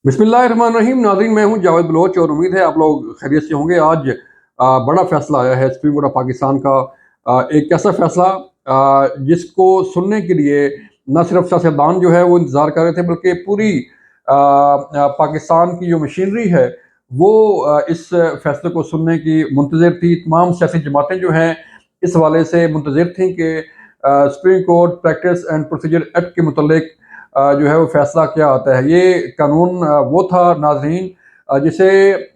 बिस्मिल्लाहिर्रहमानिर्रहीम। नाज़रीन, मैं हूं जावेद बलोच और उम्मीद है आप लोग खैरियत से होंगे। आज बड़ा फैसला आया है सुप्रीम कोर्ट ऑफ पाकिस्तान का। एक ऐसा फैसला जिसको सुनने के लिए न सिर्फ सियासतदान जो है वो इंतज़ार कर रहे थे, बल्कि पूरी पाकिस्तान की जो मशीनरी है वो इस फैसले को सुनने की मुंतज़िर थी। तमाम सियासी जमातें जो हैं इस हवाले से मुंतज़िर थी कि supreme court practice and procedure act के मुतल्लिक जो है वो फैसला क्या आता है। ये कानून वो था नाज़रीन, जिसे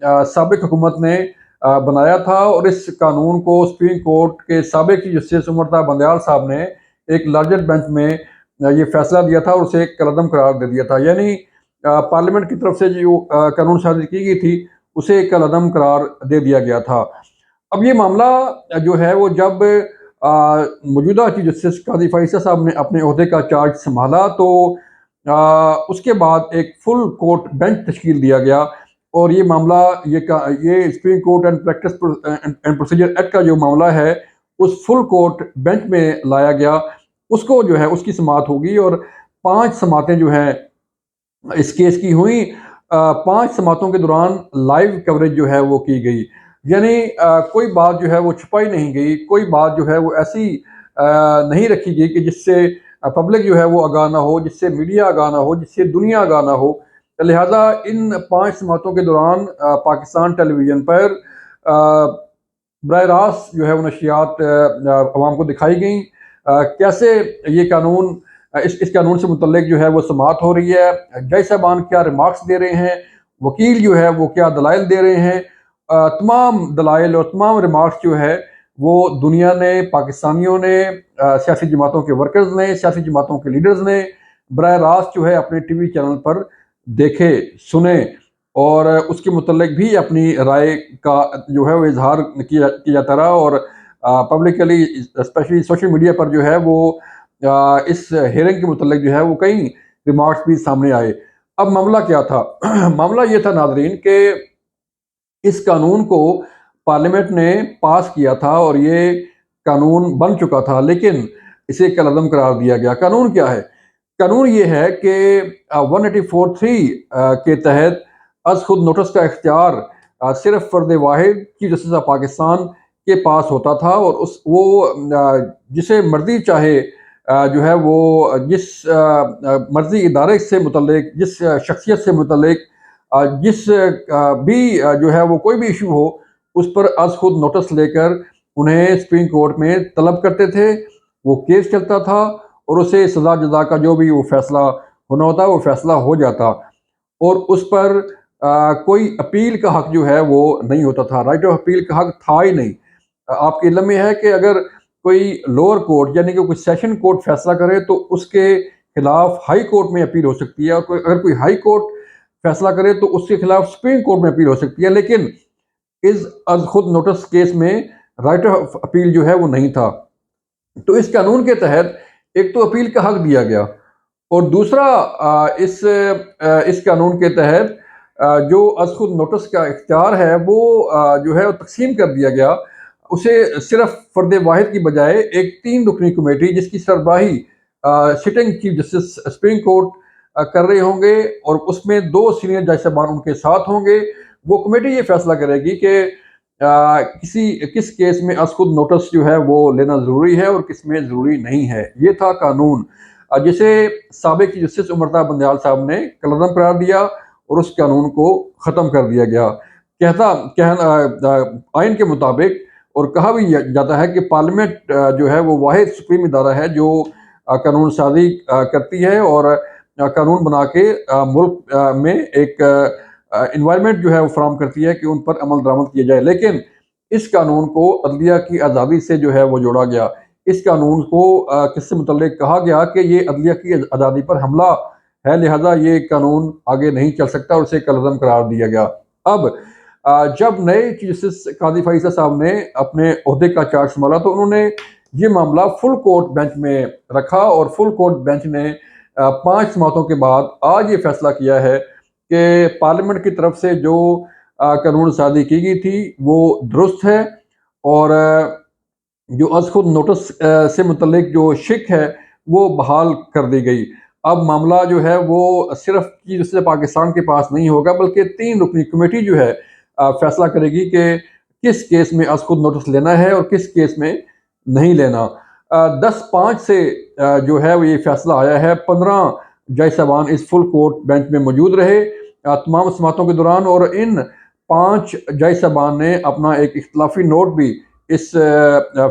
साबिक हुकूमत ने बनाया था, और इस कानून को सुप्रीम कोर्ट के साबिक जस्टिस उमर ता बंदयाल साहब ने एक लार्जर बेंच में ये फैसला दिया था और उसे एक कलअदम करार दे दिया था। यानी पार्लियामेंट की तरफ से जो कानून साजी की गई थी उसे एक कलअदम करार दे दिया गया था। अब ये मामला जो है वो जब मौजूदा चीफ जस्टिस काजी फाइसा साहब ने अपने ओहदे का चार्ज संभाला, तो उसके बाद एक फुल कोर्ट बेंच तश्कील दिया गया और ये मामला ये supreme court and practice and procedure act का जो मामला है उस फुल कोर्ट बेंच में लाया गया। उसको जो है उसकी समाअत होगी और 5 समाअतें जो हैं इस केस की हुई। 5 समाअतों के दौरान लाइव कवरेज जो है वो की गई। यानी कोई बात जो है वो छुपाई नहीं गई, कोई बात जो है वो ऐसी नहीं रखी गई कि जिससे पब्लिक जो है वो आगाह ना हो, जिससे मीडिया आगाह ना हो, जिससे दुनिया आगाह ना हो। लिहाजा इन 5 समाअतों के दौरान पाकिस्तान टेलीविज़न पर बराह रास्त जो है वो नशियात अवाम को दिखाई गई। कैसे ये कानून इस कानून से मुतल्लिक जो है वो समाअत हो रही है, जज साहबान क्या रिमार्क्स दे रहे हैं, वकील जो है वो क्या दलाइल दे रहे हैं। तमाम दलाइल और तमाम रिमार्क्स जो है वो दुनिया ने, पाकिस्तानियों ने, सियासी जमातों के वर्कर्स ने, सियासी जमातों के लीडर्स ने बराह रास्त जो है अपने टीवी चैनल पर देखे, सुने और उसके मुतल्लिक भी अपनी राय का जो है वो इजहार किया जाता रहा। और पब्लिकली स्पेशली सोशल मीडिया पर जो है वो इस हेयरिंग के मुतल्लिक जो है वो कई रिमार्क्स भी सामने आए। अब मामला क्या था? मामला ये था नाजरीन कि इस कानून को पार्लियामेंट ने पास किया था और ये कानून बन चुका था, लेकिन इसे कलअदम करार दिया गया। कानून क्या है? कानून ये है कि 184(3) के तहत अज खुद नोटिस का इख्तियार सिर्फ फर्द वाहिद चीफ जस्टिस ऑफ पाकिस्तान के पास होता था, और जिसे मर्जी चाहे जो है वो जिस मर्जी इदारे से मुतल्लिक, जिस शख्सियत से मुतल्लिक, जिस भी जो है वो कोई भी इशू हो उस पर अज खुद नोटिस लेकर उन्हें सुप्रीम कोर्ट में तलब करते थे। वो केस चलता था और उसे सजा जजा का जो भी वो फैसला होना होता वो फैसला हो जाता, और उस पर कोई अपील का हक जो है वो नहीं होता था। राइट ऑफ अपील का हक था ही नहीं। आपके इल्म में है कि अगर कोई लोअर कोर्ट यानी कि कोई सेशन कोर्ट फैसला करे तो उसके खिलाफ हाई कोर्ट में अपील हो सकती है, और अगर कोई हाई कोर्ट फैसला करे तो उसके खिलाफ सुप्रीम कोर्ट में अपील हो सकती है। लेकिन इस अज खुद नोटिस केस में राइट ऑफ अपील जो है वो नहीं था। तो इस कानून के तहत एक तो अपील का हक दिया गया, और दूसरा इस कानून के तहत जो अज खुद नोटिस का इख्तियार है वो जो है वो तकसीम कर दिया गया। उसे सिर्फ फर्द वाहिद की बजाय एक 3 रुकनी कमेटी, जिसकी सरबराही sitting chief justice supreme court कर रहे होंगे और उसमें 2 सीनियर जज साहबान उनके साथ होंगे। वो कमेटी ये फैसला करेगी कि किस केस में अज खुद नोटिस जो है वो लेना ज़रूरी है और किस में ज़रूरी नहीं है। ये था कानून, जिसे साबिक जस्टिस उमर ता बंदयाल साहब ने कलअदम करार दिया और उस कानून को ख़त्म कर दिया गया। आइन के मुताबिक, और कहा भी जाता है कि पार्लियामेंट जो है वो वाहिद सुप्रीम इदारा है जो कानून साजी करती है और कानून बना के मुल्क में एक इन्वायरमेंट जो है वो फराहम करती है कि उन पर अमल दरामद किया जाए। लेकिन इस कानून को अदलिया की आज़ादी से जो है वो जोड़ा गया। इस कानून को किससे मुतल्लिक कहा गया कि ये अदलिया की आज़ादी पर हमला है, लिहाजा ये कानून आगे नहीं चल सकता और उसे कलअदम करार दिया गया। अब जब नए चीफ जस्टिस काजी फाइसा साहब ने अपने ओहदे का चार्ज संभाला तो उन्होंने ये मामला फुल कोर्ट बेंच में रखा, और फुल कोर्ट बेंच ने 5 समातों के बाद आज ये फैसला किया है कि पार्लियामेंट की तरफ से जो कानून साजी की गई थी वो दुरुस्त है, और जो अज खुद नोटिस से मुतल्लिक जो शिक है वो बहाल कर दी गई। اب معاملہ جو ہے وہ صرف چیف جسٹس پاکستان کے پاس نہیں ہوگا، بلکہ 3 رکنی کمیٹی جو ہے فیصلہ کرے گی کہ کس کیس میں از خود نوٹس لینا ہے اور کس کیس میں نہیں لینا۔ 10/5 سے جو ہے وہ یہ فیصلہ آیا ہے۔ 15 جج صاحبان اس فل کورٹ بینچ میں موجود رہے تمام سماعتوں کے دوران، اور ان 5 جج صاحبان نے اپنا ایک اختلافی نوٹ بھی اس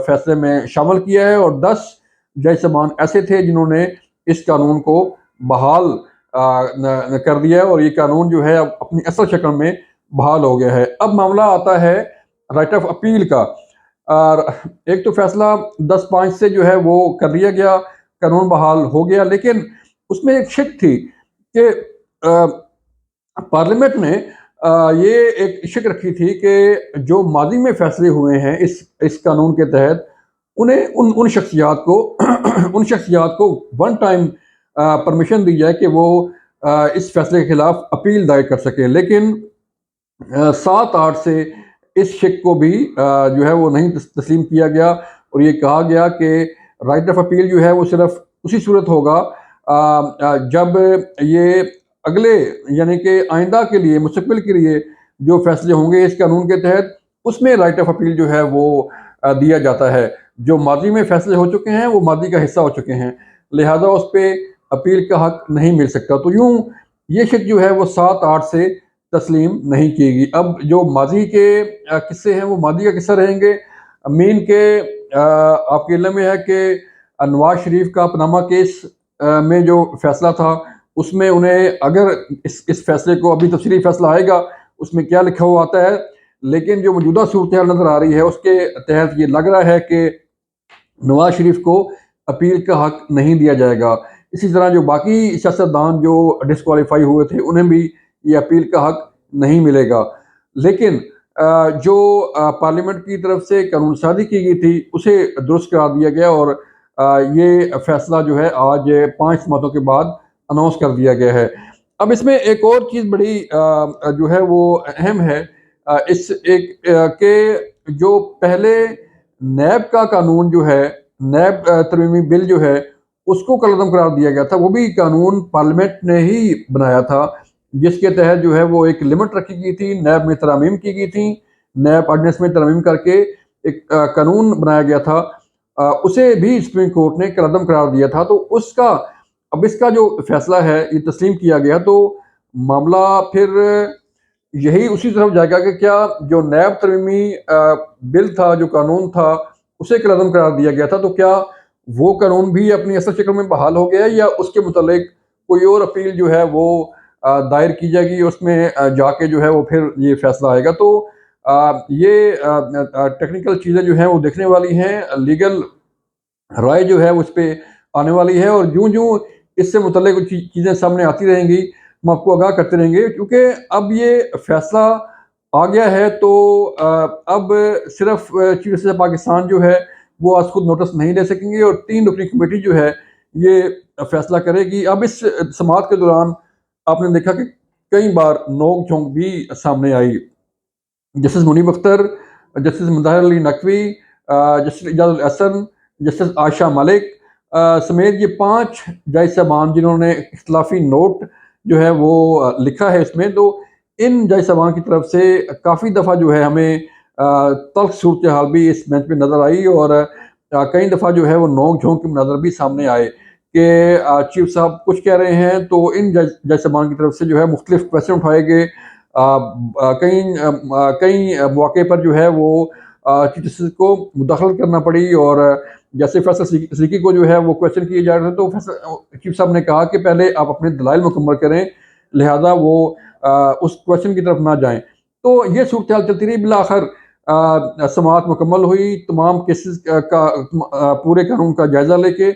فیصلے میں شامل کیا ہے، اور 10 جج صاحبان ایسے تھے جنہوں نے اس قانون کو بحال کر دیا ہے، اور یہ قانون جو ہے اب اپنی اصل شکل میں بحال ہو گیا ہے۔ اب معاملہ آتا ہے رائٹ آف اپیل کا۔ ایک تو فیصلہ 10/5 سے جو ہے وہ کر لیا گیا، قانون بحال ہو گیا، لیکن اس میں ایک شک تھی کہ پارلیمنٹ نے یہ ایک شک رکھی تھی کہ جو ماضی میں فیصلے ہوئے ہیں اس قانون کے تحت، انہیں ان شخصیات کو ان شخصیات کو ون ٹائم پرمیشن دی جائے کہ وہ اس فیصلے کے خلاف اپیل دائر کر سکیں، لیکن 7/8 سے اس شک کو بھی جو ہے وہ نہیں تسلیم کیا گیا، اور یہ کہا گیا کہ رائٹ آف اپیل جو ہے وہ صرف اسی صورت ہوگا جب یہ اگلے یعنی کہ آئندہ کے لیے مستقبل کے لیے جو فیصلے ہوں گے اس قانون کے تحت، اس میں رائٹ آف اپیل جو ہے وہ دیا جاتا ہے۔ جو ماضی میں فیصلے ہو چکے ہیں وہ ماضی کا حصہ ہو چکے ہیں، لہذا اس پہ اپیل کا حق نہیں مل سکتا۔ تو یوں یہ شک جو ہے وہ 7/8 سے تسلیم نہیں کی گئی۔ اب جو ماضی کے قصے ہیں وہ ماضی کا قصہ رہیں گے۔ امین کے آپ کے علم میں ہے کہ نواز شریف کا پاناما کیس میں جو فیصلہ تھا، اس میں انہیں اگر اس فیصلے کو ابھی تفصیلی فیصلہ آئے گا اس میں کیا لکھا ہوا آتا ہے، لیکن جو موجودہ صورتحال نظر آ رہی ہے اس کے تحت یہ لگ رہا ہے کہ نواز شریف کو اپیل کا حق نہیں دیا جائے گا۔ اسی طرح جو باقی سیاستدان جو ڈسکوالیفائی ہوئے تھے انہیں بھی یہ اپیل کا حق نہیں ملے گا، لیکن جو پارلیمنٹ کی طرف سے قانون سازی کی گئی تھی اسے درست قرار دیا گیا، اور یہ فیصلہ جو ہے آج 5 سماعتوں کے بعد اناؤنس کر دیا گیا ہے۔ اب اس میں ایک اور چیز بڑی جو ہے وہ اہم ہے، اس ایک کہ جو پہلے نیب کا قانون جو ہے، نیب ترمیمی بل جو ہے، اس کو کالعدم قرار دیا گیا تھا۔ وہ بھی قانون پارلیمنٹ نے ہی بنایا تھا، جس کے تحت جو ہے وہ ایک لمٹ رکھی گئی تھی، نیب میں ترامیم کی گئی تھی، نیب آرڈیننس میں ترمیم کر کے ایک قانون بنایا گیا تھا، اسے بھی سپریم کورٹ نے کالعدم قرار دیا تھا۔ تو اس کا جو فیصلہ ہے یہ تسلیم کیا گیا، تو معاملہ پھر یہی اسی طرف جائے گا کہ کیا جو نیب ترمیمی بل تھا، جو قانون تھا، اسے کالعدم قرار دیا گیا تھا، تو کیا وہ قانون بھی اپنی اصل شکل میں بحال ہو گیا، یا اس کے متعلق کوئی اور اپیل جو ہے وہ دائر کی جائے گی، اس میں جا کے جو ہے وہ پھر یہ فیصلہ آئے گا۔ تو یہ ٹیکنیکل چیزیں جو ہیں وہ دیکھنے والی ہیں، لیگل رائے جو ہے اس پہ آنے والی ہے، اور جوں اس سے متعلق چیزیں سامنے آتی رہیں گی ہم آپ کو آگاہ کرتے رہیں گے، کیونکہ اب یہ فیصلہ آ گیا ہے۔ تو اب صرف چیف جسٹس پاکستان جو ہے وہ آج خود نوٹس نہیں لے سکیں گے، اور 3 رکنی کمیٹی جو ہے یہ فیصلہ کرے گی۔ اب اس سماعت کے دوران آپ نے دیکھا کہ کئی بار نوک جھونک بھی سامنے آئی۔ جسٹس منیب اختر، جسٹس مظاہر علی نقوی، جسٹس اعجاز الاحسن، جسٹس عائشہ ملک سمیت یہ 5 جج صاحبان جنہوں نے اختلافی نوٹ جو ہے وہ لکھا ہے اس میں، تو ان جج صاحبان کی طرف سے کافی دفعہ جو ہے ہمیں تلخ صورتحال بھی اس بینچ پہ نظر آئی، اور کئی دفعہ جو ہے وہ نوک جھونک کے مناظر بھی سامنے آئے کہ چیف صاحب کچھ کہہ رہے ہیں تو ان جج صاحبان کی طرف سے جو ہے مختلف کویسچن اٹھائے گئے۔ کئی مواقع پر جو ہے وہ چیف جسٹس کو مداخلت کرنا پڑی، اور جیسے فیصل صدیقی کو جو ہے وہ کویسچن کیے جا رہے تھے، تو چیف صاحب نے کہا کہ پہلے آپ اپنے دلائل مکمل کریں، لہذا وہ اس کویسچن کی طرف نہ جائیں۔ تو یہ صورتحال چلتی رہی، بالآخر سماعت مکمل ہوئی تمام کیسز کا پورے قانون کا جائزہ لے کے،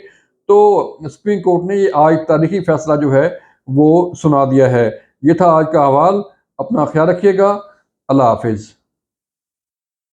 تو سپریم کورٹ نے یہ آج تاریخی فیصلہ جو ہے وہ سنا دیا ہے۔ یہ تھا آج کا حوال، اپنا خیال رکھیے گا، اللہ حافظ۔